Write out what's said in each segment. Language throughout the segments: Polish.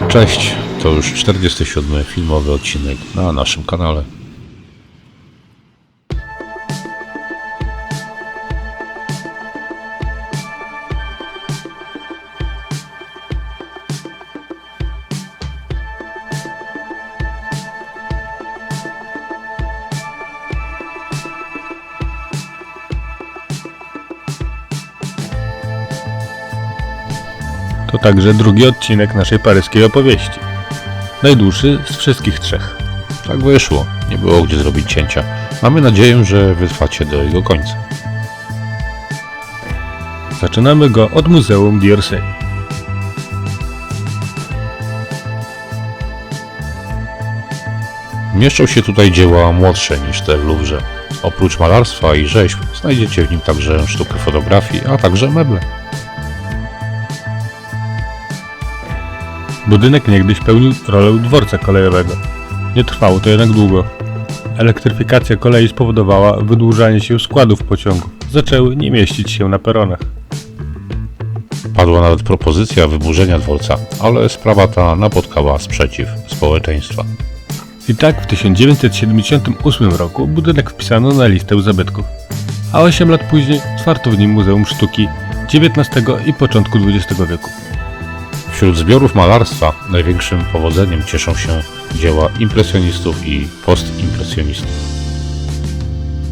Cześć, to już 47. filmowy odcinek na naszym kanale. To także drugi odcinek naszej paryskiej opowieści. Najdłuższy z wszystkich trzech. Tak wyszło, nie było gdzie zrobić cięcia. Mamy nadzieję, że wytrwacie do jego końca. Zaczynamy go od Muzeum d'Orsay. Mieszczą się tutaj dzieła młodsze niż te w Louvre. Oprócz malarstwa i rzeźb znajdziecie w nim także sztukę fotografii, a także meble. Budynek niegdyś pełnił rolę dworca kolejowego. Nie trwało to jednak długo. Elektryfikacja kolei spowodowała wydłużanie się składów pociągów. Zaczęły nie mieścić się na peronach. Padła nawet propozycja wyburzenia dworca, ale sprawa ta napotkała sprzeciw społeczeństwa. I tak w 1978 roku budynek wpisano na listę zabytków, a 8 lat później otwarto w nim Muzeum Sztuki XIX i początku XX wieku. Wśród zbiorów malarstwa największym powodzeniem cieszą się dzieła impresjonistów i postimpresjonistów.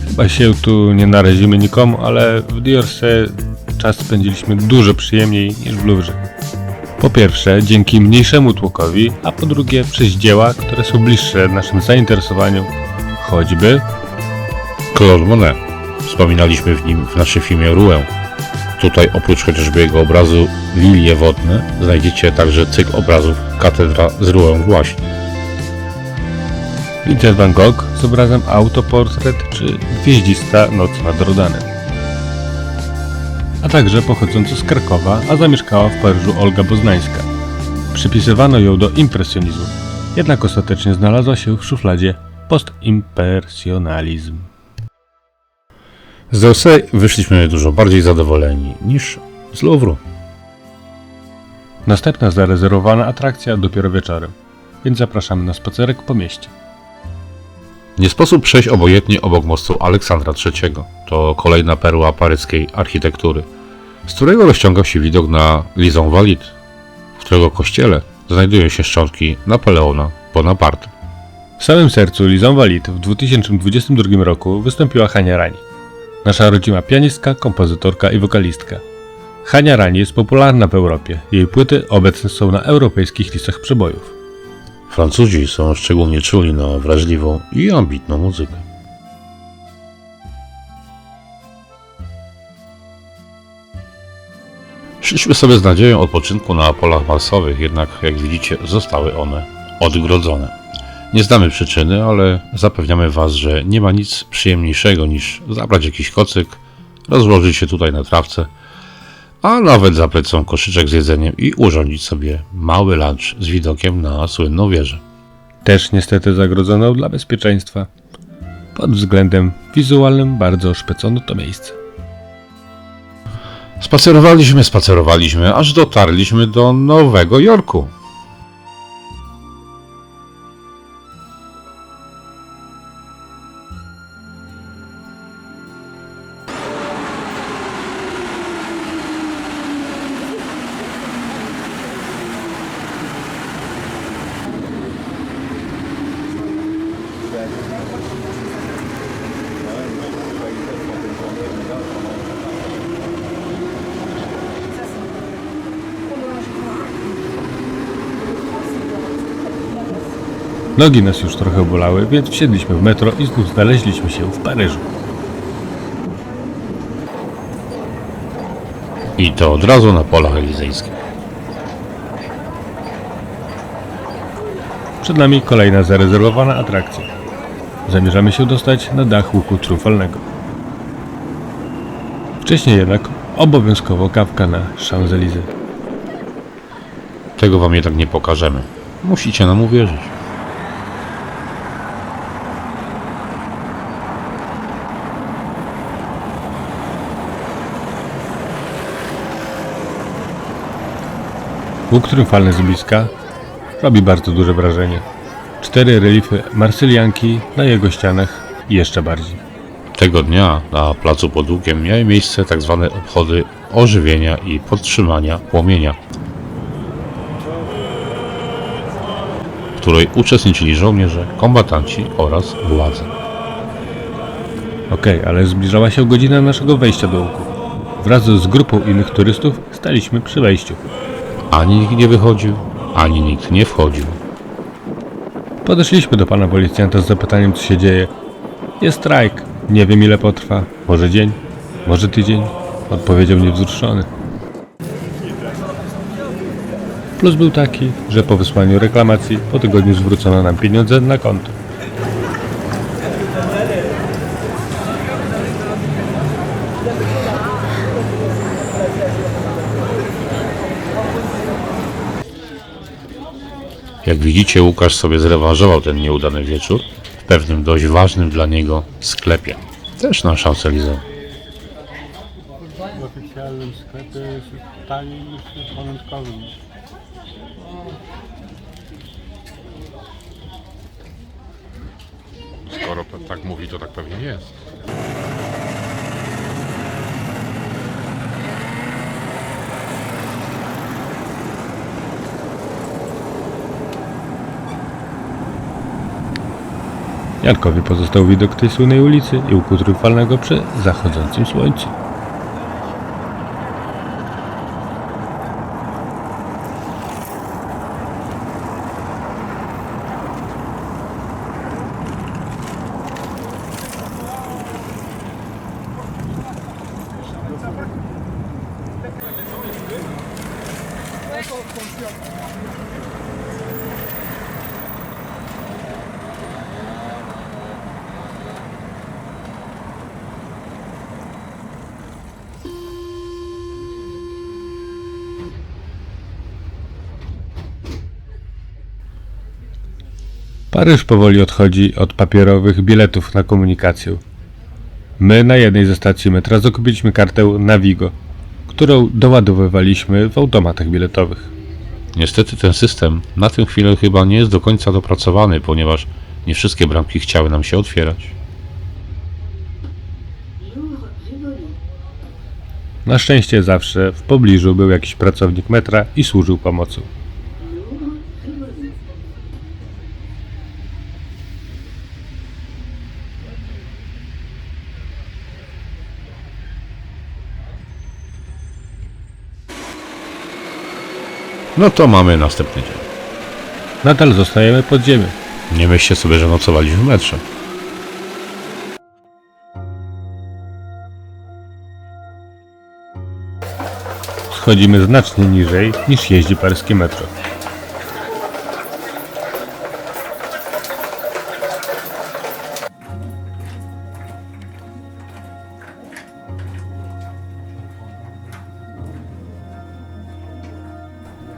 Chyba się tu nie narazimy nikomu, ale w d'Orsay czas spędziliśmy dużo przyjemniej niż w Louvre. Po pierwsze dzięki mniejszemu tłokowi, a po drugie przez dzieła, które są bliższe naszym zainteresowaniom, choćby Claude Monet. Wspominaliśmy w nim w naszym filmie Rouen. Tutaj oprócz chociażby jego obrazu Lilie wodne znajdziecie także cykl obrazów Katedra z Rouen właśnie. Vincent van Gogh z obrazem Autoportret czy Gwieździsta noc nad Rodanem. A także pochodząca z Krakowa, a zamieszkała w Paryżu Olga Boznańska. Przypisywano ją do impresjonizmu, jednak ostatecznie znalazła się w szufladzie postimpresjonalizm. Z d'Orsay wyszliśmy dużo bardziej zadowoleni niż z Louvru. Następna zarezerwowana atrakcja dopiero wieczorem, więc zapraszamy na spacerek po mieście. Nie sposób przejść obojętnie obok mostu Aleksandra III. To kolejna perła paryskiej architektury, z którego rozciągał się widok na Les Invalides, w którego kościele znajdują się szczątki Napoleona Bonaparte. W samym sercu Les Invalides w 2022 roku wystąpiła Hania Rani. Nasza rodzima pianistka, kompozytorka i wokalistka. Hania Rani jest popularna w Europie. Jej płyty obecne są na europejskich listach przebojów. Francuzi są szczególnie czuli na wrażliwą i ambitną muzykę. Szliśmy sobie z nadzieją odpoczynku na polach marsowych, jednak jak widzicie zostały one odgrodzone. Nie znamy przyczyny, ale zapewniamy Was, że nie ma nic przyjemniejszego niż zabrać jakiś kocyk, rozłożyć się tutaj na trawce, a nawet za plecą koszyczek z jedzeniem i urządzić sobie mały lunch z widokiem na słynną wieżę. Też niestety zagrodzono dla bezpieczeństwa. Pod względem wizualnym bardzo szpecono to miejsce. Spacerowaliśmy, aż dotarliśmy do Nowego Jorku. Nogi nas już trochę bolały, więc wsiedliśmy w metro i znów znaleźliśmy się w Paryżu. I to od razu na polach elizejskich. Przed nami kolejna zarezerwowana atrakcja. Zamierzamy się dostać na dach łuku triumfalnego. Wcześniej jednak obowiązkowo kawka na Champs-Élysées. Tego wam jednak nie pokażemy. Musicie nam uwierzyć. Łuk triumfalny z bliska robi bardzo duże wrażenie. 4 reliefy Marsylianki na jego ścianach i jeszcze bardziej. Tego dnia na placu pod Łukiem miały miejsce tzw. obchody ożywienia i podtrzymania płomienia, w której uczestniczyli żołnierze, kombatanci oraz władze. Okej, ale zbliżała się godzina naszego wejścia do łuku. Wraz z grupą innych turystów staliśmy przy wejściu. Ani nikt nie wychodził, ani nikt nie wchodził. Podeszliśmy do pana policjanta z zapytaniem, co się dzieje. Jest strajk. Nie wiem, ile potrwa. Może dzień, może tydzień. Odpowiedział niewzruszony. Plus był taki, że po wysłaniu reklamacji po tygodniu zwrócono nam pieniądze na konto. Jak widzicie, Łukasz sobie zrewanżował ten nieudany wieczór w pewnym dość ważnym dla niego sklepie. Też na Champs-Élysées. W oficjalnym sklepie jest taniej niż w pamiątkowym. Skoro tak mówi, to tak pewnie jest. Jankowi pozostał widok tej słynnej ulicy i łuku triumfalnego przy zachodzącym słońcu. Paryż powoli odchodzi od papierowych biletów na komunikację. My na jednej ze stacji metra zakupiliśmy kartę Navigo, którą doładowywaliśmy w automatach biletowych. Niestety ten system na tę chwilę chyba nie jest do końca dopracowany, ponieważ nie wszystkie bramki chciały nam się otwierać. Na szczęście zawsze w pobliżu był jakiś pracownik metra i służył pomocą. No to mamy następny dzień. Nadal zostajemy pod ziemią. Nie myślcie sobie, że nocowaliśmy w metrze. Schodzimy znacznie niżej niż jeździ paryskie metro.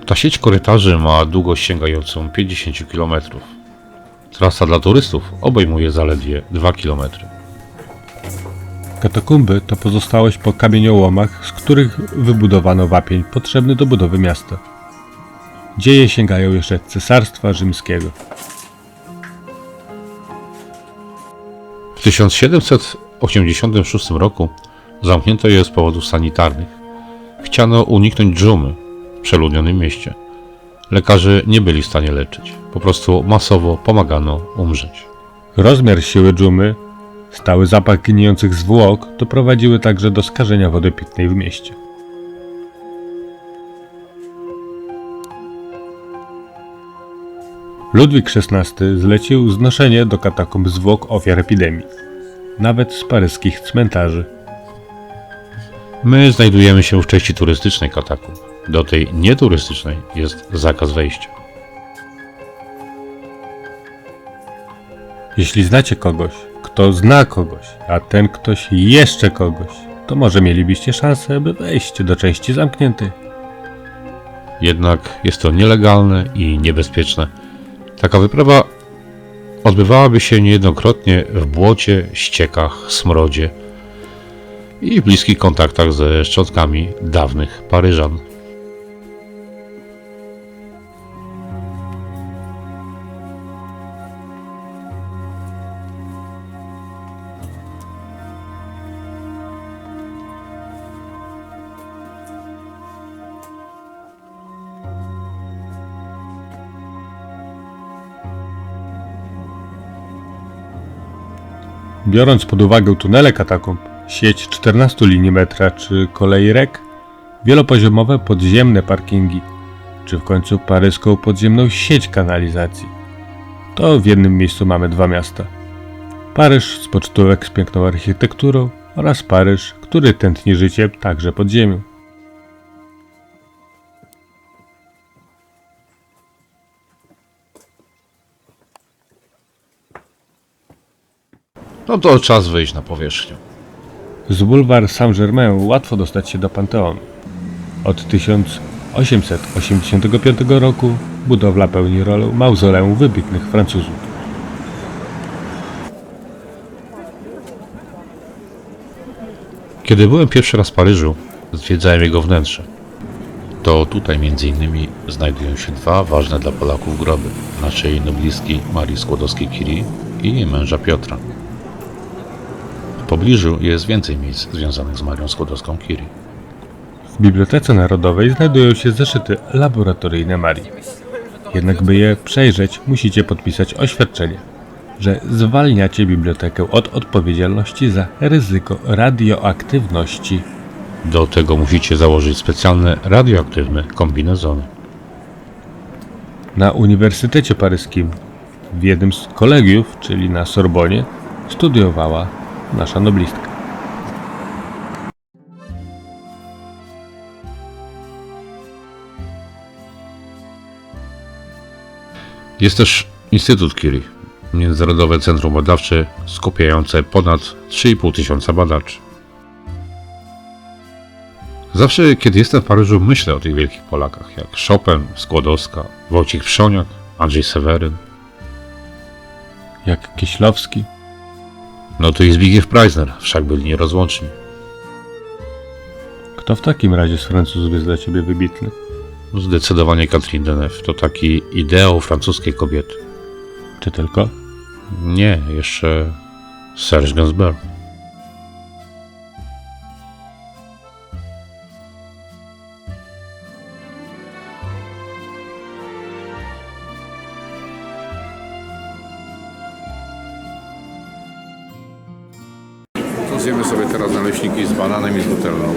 Ta sieć korytarzy ma długość sięgającą 50 km. Trasa dla turystów obejmuje zaledwie 2 km. Katakumby to pozostałość po kamieniołomach, z których wybudowano wapień potrzebny do budowy miasta. Dzieje sięgają jeszcze Cesarstwa Rzymskiego. W 1786 roku zamknięto je z powodów sanitarnych. Chciano uniknąć dżumy w przeludnionym mieście. Lekarze nie byli w stanie leczyć. Po prostu masowo pomagano umrzeć. Rozmiar siły dżumy, stały zapach gnijących zwłok doprowadziły także do skażenia wody pitnej w mieście. Ludwik XVI zlecił znoszenie do katakomb zwłok ofiar epidemii, nawet z paryskich cmentarzy. My znajdujemy się w części turystycznej katakumb. Do tej nieturystycznej jest zakaz wejścia. Jeśli znacie kogoś, kto zna kogoś, a ten ktoś jeszcze kogoś, to może mielibyście szansę, by wejść do części zamkniętej. Jednak jest to nielegalne i niebezpieczne. Taka wyprawa odbywałaby się niejednokrotnie w błocie, ściekach, smrodzie i w bliskich kontaktach ze szczątkami dawnych Paryżan. Biorąc pod uwagę tunele katakumb, sieć 14 linii metra czy kolei REK, wielopoziomowe podziemne parkingi, czy w końcu paryską podziemną sieć kanalizacji, to w jednym miejscu mamy dwa miasta. Paryż z pocztówek z piękną architekturą oraz Paryż, który tętni życie także pod ziemią. No to czas wyjść na powierzchnię. Z Boulevard Saint-Germain łatwo dostać się do Panteonu. Od 1885 roku budowla pełni rolę mauzoleum wybitnych Francuzów. Kiedy byłem pierwszy raz w Paryżu, zwiedzałem jego wnętrze. To tutaj m.in. znajdują się dwa ważne dla Polaków groby, naszej noblistki Marii Skłodowskiej-Curie i jej męża Piotra. W pobliżu jest więcej miejsc związanych z Marią Skłodowską-Curie. W Bibliotece Narodowej znajdują się zeszyty laboratoryjne Marii. Jednak by je przejrzeć, musicie podpisać oświadczenie, że zwalniacie bibliotekę od odpowiedzialności za ryzyko radioaktywności. Do tego musicie założyć specjalne radioaktywne kombinezony. Na Uniwersytecie Paryskim w jednym z kolegiów, czyli na Sorbonie, studiowała nasza noblistka. Jest też Instytut Curie, międzynarodowe centrum badawcze skupiające ponad 3,5 tysiąca badaczy. Zawsze, kiedy jestem w Paryżu, myślę o tych wielkich Polakach, jak Chopin, Skłodowska, Wojciech Wszoniak, Andrzej Seweryn. Jak Kieślowski. No to i Zbigniew Preissner, wszak byli nierozłączni. Kto w takim razie z Francuzów jest dla ciebie wybitny? Zdecydowanie Catherine Deneuve to taki ideał francuskiej kobiety. Czy tylko? Nie, jeszcze Serge Gainsbourg. To zjemy sobie teraz naleśniki z bananem i z nutellą.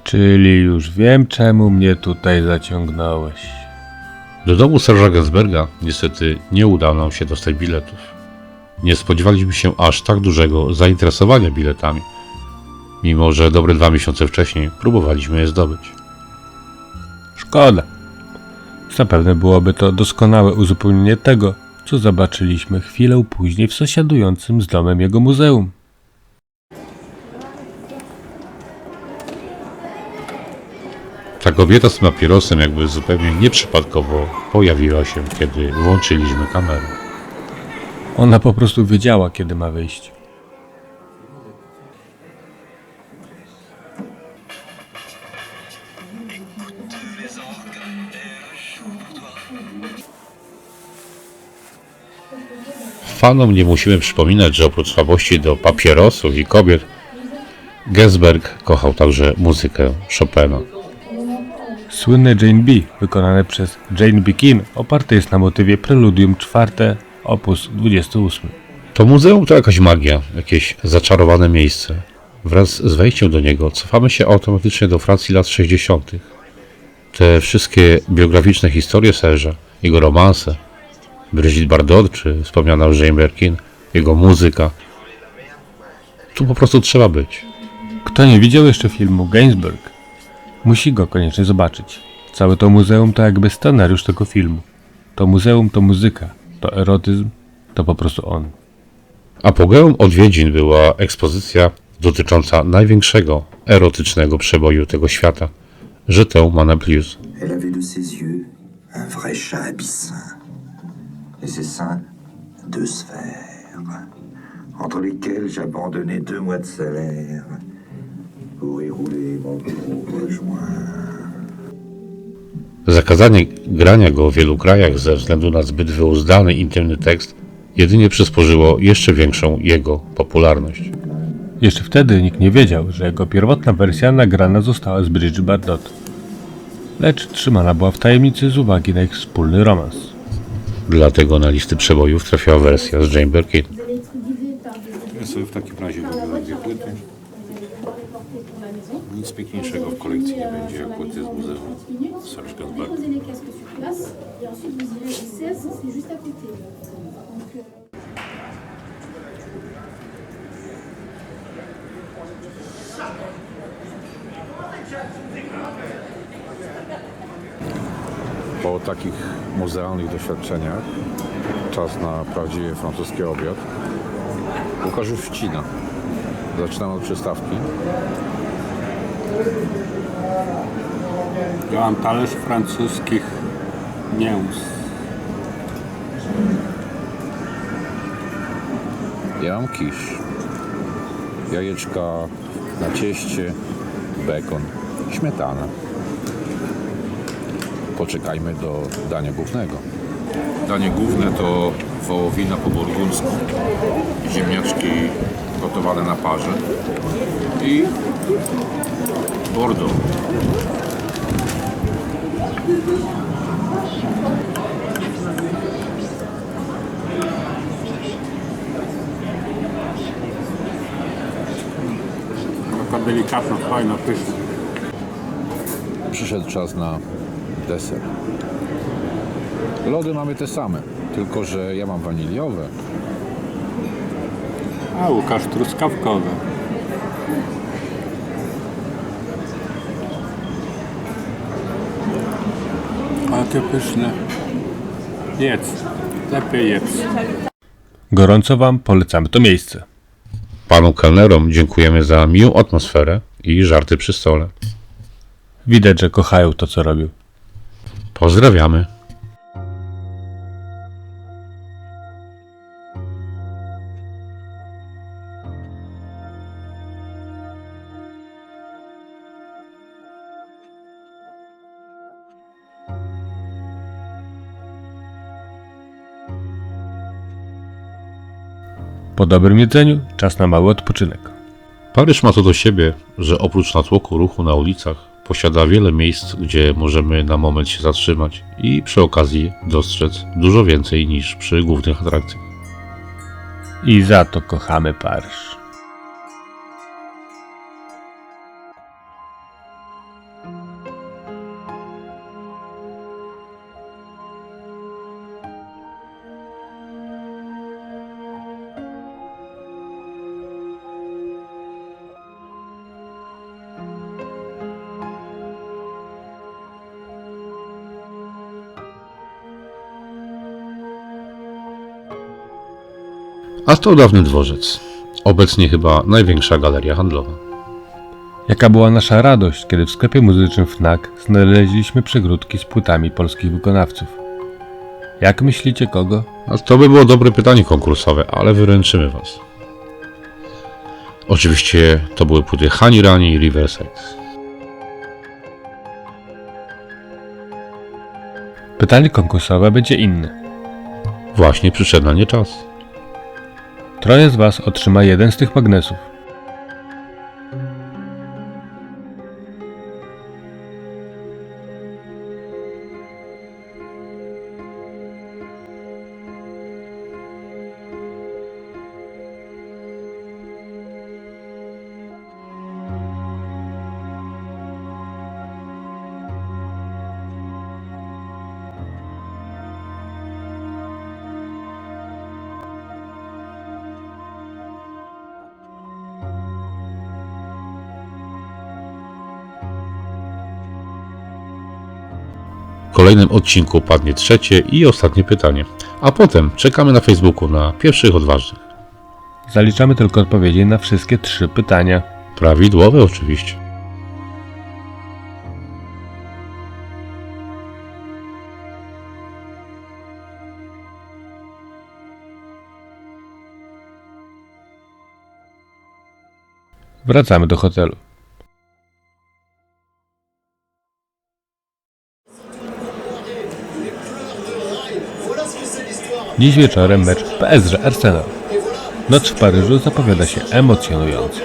Czyli już wiem, czemu mnie tutaj zaciągnąłeś. Do domu Serge'a Gainsbourga niestety nie udało nam się dostać biletów. Nie spodziewaliśmy się aż tak dużego zainteresowania biletami, mimo że dobre 2 miesiące wcześniej próbowaliśmy je zdobyć. Szkoda. Zapewne byłoby to doskonałe uzupełnienie tego, co zobaczyliśmy chwilę później w sąsiadującym z domem jego muzeum. Ta kobieta z papierosem jakby zupełnie nieprzypadkowo pojawiła się, kiedy włączyliśmy kamerę. Ona po prostu wiedziała, kiedy ma wyjść. Fanom nie musimy przypominać, że oprócz słabości do papierosów i kobiet, Gainsbourg kochał także muzykę Chopina. Słynne Jane B, wykonane przez Jane Birkin, oparte jest na motywie Preludium 4, opus 28. To muzeum to jakaś magia, jakieś zaczarowane miejsce. Wraz z wejściem do niego cofamy się automatycznie do Francji lat 60. Te wszystkie biograficzne historie Serge'a, jego romanse, Brigitte Bardot czy wspomniana już Jane Birkin, jego muzyka. Tu po prostu trzeba być. Kto nie widział jeszcze filmu Gainsbourg, musi go koniecznie zobaczyć. Całe to muzeum to jakby scenariusz tego filmu. To muzeum to muzyka, to erotyzm, to po prostu on. Apogeum odwiedzin była ekspozycja dotycząca największego erotycznego przeboju tego świata, Jeté Manin Plus. Elle avait de ses yeux un vrai chat abyssin, et ses seins 2 sphères, entre lesquelles j'abandonnais 2 mois de salaire pour y rouler mon pauvre joint. Zakazanie grania go w wielu krajach ze względu na zbyt wyuzdany, intymny tekst jedynie przysporzyło jeszcze większą jego popularność. Jeszcze wtedy nikt nie wiedział, że jego pierwotna wersja nagrana została z Bridget Bardot, lecz trzymana była w tajemnicy z uwagi na ich wspólny romans. Dlatego na listy przebojów trafiła wersja z Jane Birkin. Ja sobie w takim razie wybiorę dwie płyty. Nic piękniejszego w kolekcji nie będzie jak płyty z muzeum Serge Gainsbourg. Po takich muzealnych doświadczeniach czas na prawdziwie francuski obiad. Łukasz już wcina. Zaczynamy od przystawki. Ja mam talerz francuskich mięs. Ja mam kisz. Jajeczka na cieście, bekon, śmietana. Poczekajmy do dania głównego. Danie główne to wołowina po burgundzku, ziemniaczki gotowane na parze i bordeaux. Taka delikatna, fajna, pyszna. Przyszedł czas na deser. Lody mamy te same, tylko że ja mam waniliowe. A Łukasz truskawkowy. A jakie pyszne. Jedz. Lepiej jedz. Gorąco Wam polecamy to miejsce. Panu kelnerom dziękujemy za miłą atmosferę i żarty przy stole. Widać, że kochają to, co robią. Pozdrawiamy. Po dobrym jedzeniu czas na mały odpoczynek. Paryż ma to do siebie, że oprócz natłoku ruchu na ulicach posiada wiele miejsc, gdzie możemy na moment się zatrzymać i przy okazji dostrzec dużo więcej niż przy głównych atrakcjach. I za to kochamy Paryż. A to dawny dworzec. Obecnie chyba największa galeria handlowa. Jaka była nasza radość, kiedy w sklepie muzycznym Fnac znaleźliśmy przegródki z płytami polskich wykonawców. Jak myślicie, kogo? A to by było dobre pytanie konkursowe, ale wyręczymy was. Oczywiście to były płyty Hani Rani i Riverside. Pytanie konkursowe będzie inne. Właśnie przyszedł na nie czas. Troje z Was otrzyma jeden z tych magnesów. W kolejnym odcinku padnie trzecie i ostatnie pytanie, a potem czekamy na Facebooku na pierwszych odważnych. Zaliczamy tylko odpowiedzi na wszystkie 3 pytania. Prawidłowe oczywiście. Wracamy do hotelu. Dziś wieczorem mecz PSG-Arsenal. Noc w Paryżu zapowiada się emocjonująco.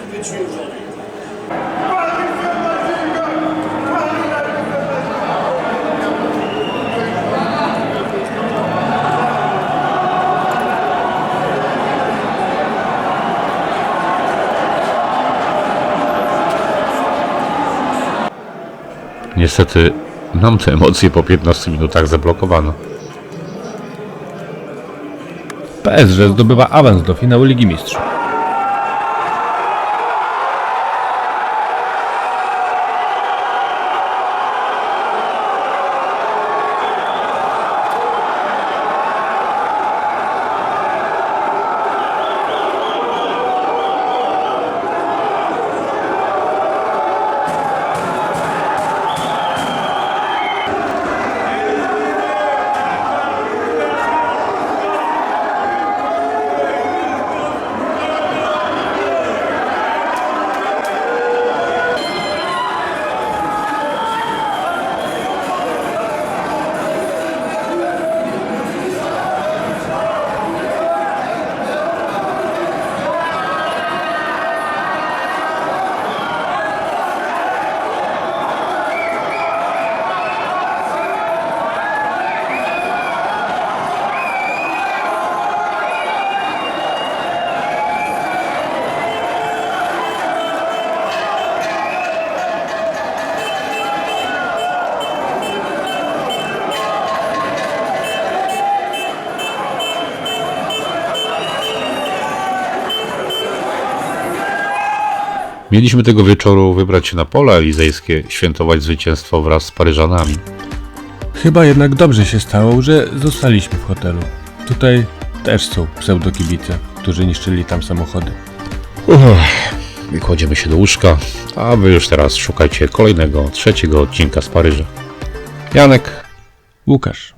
Niestety nam te emocje po 15 minutach zablokowano. PSG zdobywa awans do finału Ligi Mistrzów. Mieliśmy tego wieczoru wybrać się na pole elizejskie, świętować zwycięstwo wraz z Paryżanami. Chyba jednak dobrze się stało, że zostaliśmy w hotelu. Tutaj też są pseudokibice, którzy niszczyli tam samochody. I kładziemy się do łóżka, a wy już teraz szukajcie kolejnego, 3. odcinka z Paryża. Janek. Łukasz.